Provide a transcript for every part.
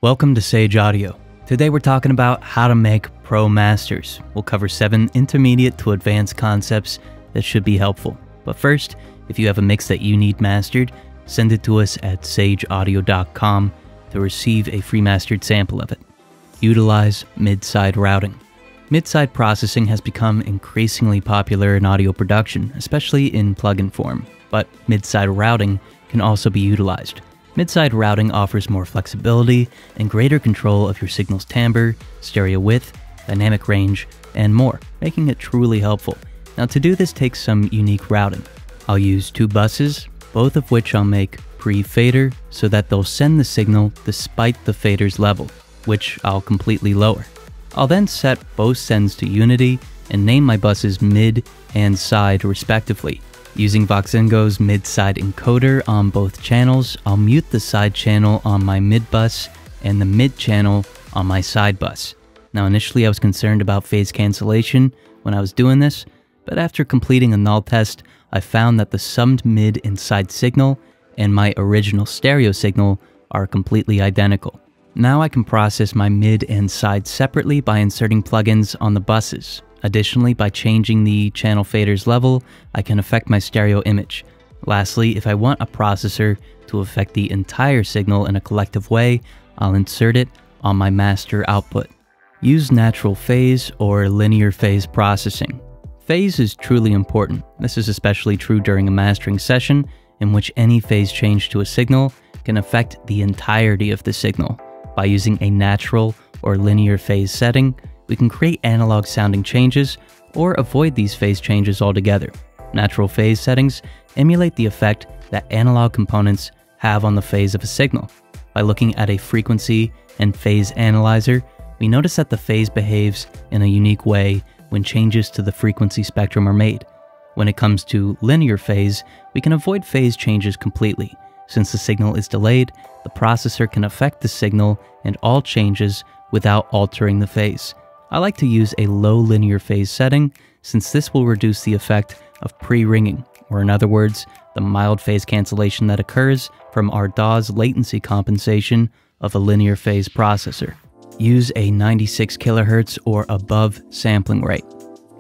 Welcome to Sage Audio. Today we're talking about how to make pro masters. We'll cover 7 intermediate to advanced concepts that should be helpful. But first, if you have a mix that you need mastered, send it to us at sageaudio.com to receive a free mastered sample of it. Utilize mid-side routing. Mid-side processing has become increasingly popular in audio production, especially in plugin form, but mid-side routing can also be utilized. Mid-side routing offers more flexibility and greater control of your signal's timbre, stereo width, dynamic range, and more, making it truly helpful. Now to do this takes some unique routing. I'll use 2 buses, both of which I'll make pre-fader so that they'll send the signal despite the fader's level, which I'll completely lower. I'll then set both sends to unity and name my buses mid and side respectively. Using Voxengo's mid-side encoder on both channels, I'll mute the side channel on my mid bus and the mid channel on my side bus. Now initially I was concerned about phase cancellation when I was doing this, but after completing a null test, I found that the summed mid and side signal and my original stereo signal are completely identical. Now I can process my mid and side separately by inserting plugins on the buses. Additionally, by changing the channel fader's level, I can affect my stereo image. Lastly, if I want a processor to affect the entire signal in a collective way, I'll insert it on my master output. Use natural phase or linear phase processing. Phase is truly important. This is especially true during a mastering session in which any phase change to a signal can affect the entirety of the signal. By using a natural or linear phase setting, we can create analog sounding changes or avoid these phase changes altogether. Natural phase settings emulate the effect that analog components have on the phase of a signal. By looking at a frequency and phase analyzer, we notice that the phase behaves in a unique way when changes to the frequency spectrum are made. When it comes to linear phase, we can avoid phase changes completely. Since the signal is delayed, the processor can affect the signal and all changes without altering the phase. I like to use a low linear phase setting since this will reduce the effect of pre-ringing, or in other words, the mild phase cancellation that occurs from our DAW's latency compensation of a linear phase processor. Use a 96 kHz or above sampling rate.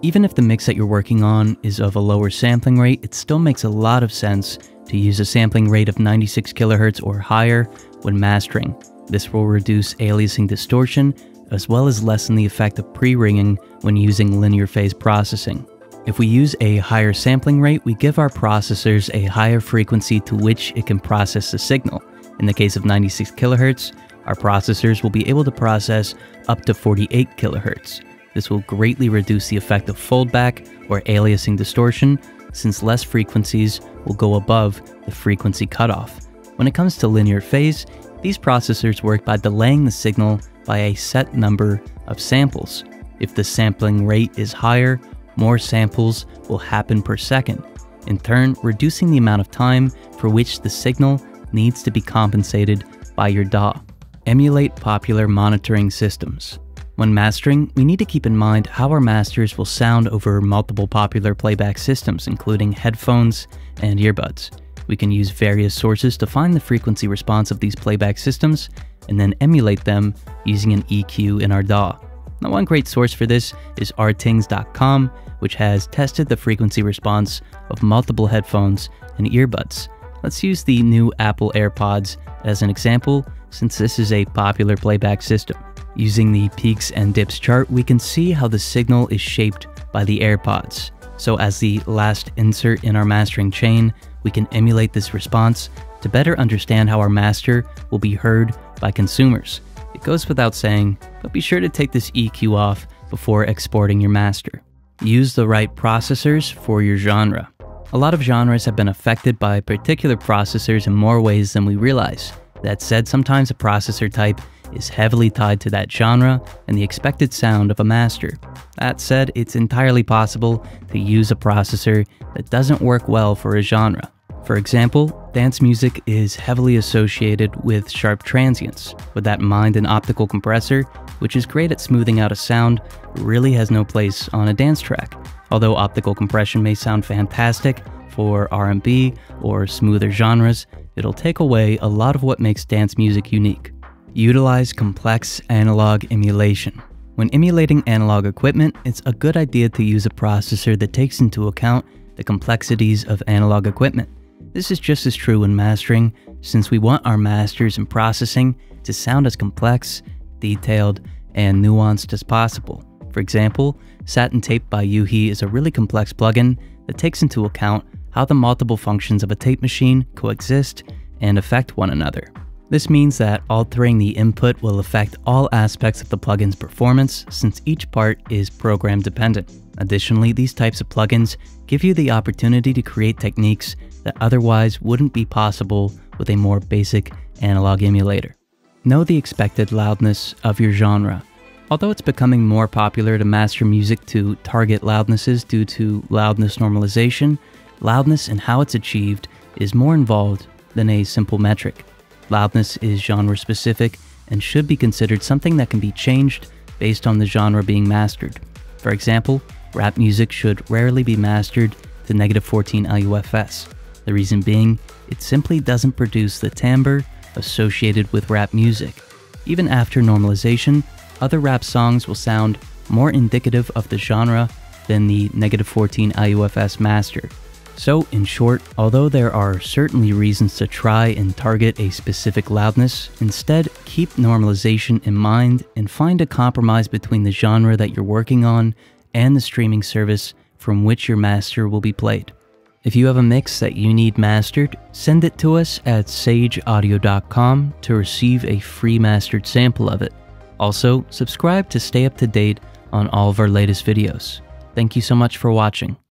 Even if the mix that you're working on is of a lower sampling rate, it still makes a lot of sense to use a sampling rate of 96 kHz or higher when mastering. This will reduce aliasing distortion as well as lessen the effect of pre-ringing when using linear phase processing. If we use a higher sampling rate, we give our processors a higher frequency to which it can process the signal. In the case of 96 kHz, our processors will be able to process up to 48 kHz. This will greatly reduce the effect of foldback or aliasing distortion, since less frequencies will go above the frequency cutoff. When it comes to linear phase, these processors work by delaying the signal by a set number of samples. If the sampling rate is higher, more samples will happen per second, in turn reducing the amount of time for which the signal needs to be compensated by your DAW. Emulate popular monitoring systems. When mastering, we need to keep in mind how our masters will sound over multiple popular playback systems, including headphones and earbuds. We can use various sources to find the frequency response of these playback systems and then emulate them using an EQ in our DAW. Now, one great source for this is rtings.com, which has tested the frequency response of multiple headphones and earbuds. Let's use the new Apple AirPods as an example, since this is a popular playback system. Using the peaks and dips chart, we can see how the signal is shaped by the AirPods. So as the last insert in our mastering chain, we can emulate this response to better understand how our master will be heard by consumers. It goes without saying, but be sure to take this EQ off before exporting your master. Use the right processors for your genre. A lot of genres have been affected by particular processors in more ways than we realize. That said, sometimes a processor type is heavily tied to that genre and the expected sound of a master. That said, it's entirely possible to use a processor that doesn't work well for a genre. For example, dance music is heavily associated with sharp transients. With that in mind, an optical compressor, which is great at smoothing out a sound, really has no place on a dance track. Although optical compression may sound fantastic for R&B or smoother genres, it'll take away a lot of what makes dance music unique. Utilize complex analog emulation. When emulating analog equipment, it's a good idea to use a processor that takes into account the complexities of analog equipment. This is just as true when mastering, since we want our masters and processing to sound as complex, detailed, and nuanced as possible. For example, Satin Tape by U-He is a really complex plugin that takes into account how the multiple functions of a tape machine coexist and affect one another. This means that altering the input will affect all aspects of the plugin's performance, since each part is program dependent. Additionally, these types of plugins give you the opportunity to create techniques that otherwise wouldn't be possible with a more basic analog emulator. Know the expected loudness of your genre. Although it's becoming more popular to master music to target loudnesses due to loudness normalization, loudness and how it's achieved is more involved than a simple metric. Loudness is genre-specific and should be considered something that can be changed based on the genre being mastered. For example, rap music should rarely be mastered to -14 LUFS. The reason being, it simply doesn't produce the timbre associated with rap music. Even after normalization, other rap songs will sound more indicative of the genre than the -14 LUFS master. So, in short, although there are certainly reasons to try and target a specific loudness, instead keep normalization in mind and find a compromise between the genre that you're working on and the streaming service from which your master will be played. If you have a mix that you need mastered, send it to us at sageaudio.com to receive a free mastered sample of it. Also, subscribe to stay up to date on all of our latest videos. Thank you so much for watching.